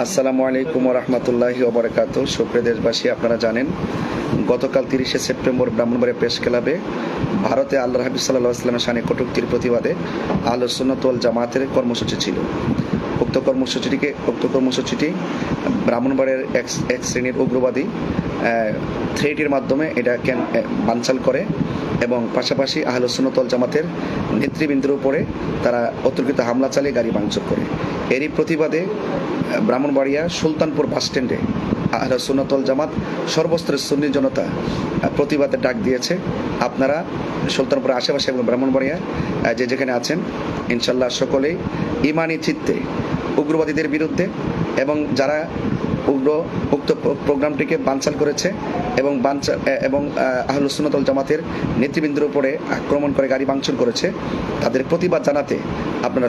আসসালামু আলাইকুম রহমতুল্লাহি ওবরাকাতু। সুপ্রিয় দেশবাসী, আপনারা জানেন গতকাল 30শে সেপ্টেম্বর ব্রাহ্মণবাড়িয়া প্রেস ক্লাবে ভারতে আল্লাহ হাবিব সাল্লাল্লাহু আলাইহি ওয়াসাল্লামের শানে কটূক্তির প্রতিবাদে আহলে সুন্নাত ওয়াল জামাতের কর্মসূচি ছিল। উক্ত কর্মসূচিটি ব্রাহ্মণবাড়িয়ার এক শ্রেণীর উগ্রবাদী থ্রেটের মাধ্যমে এটা বানচাল করে এবং পাশাপাশি আহলে সুন্নাত ওয়াল জামাতের নেতৃবৃন্দের উপরে তারা অতর্কিত হামলা চালিয়ে গাড়ি ভাঙচুর করে। এরই প্রতিবাদে ব্রাহ্মণবাড়িয়া সুলতানপুর বাস স্ট্যান্ডে আহলে সুন্নাত ওয়াল জামাত সর্বস্তরের সুন্নি জনতা প্রতিবাদে ডাক দিয়েছে। আপনারা সুলতানপুরের আশেপাশে এবং ব্রাহ্মণবাড়িয়া যেখানে আছেন, ইনশাল্লাহ সকলেই ইমানি চিত্তে উগ্রবাদীদের বিরুদ্ধে এবং যারা উক্ত প্রোগ্রামটিকে বানচাল করেছে এবং আহলে সুন্নাত ওয়াল জামাতের নেতৃবৃন্দের উপরে আক্রমণ করে গাড়ি ভাঙচুর করেছে, তাদের প্রতিবাদ জানাতে আপনারা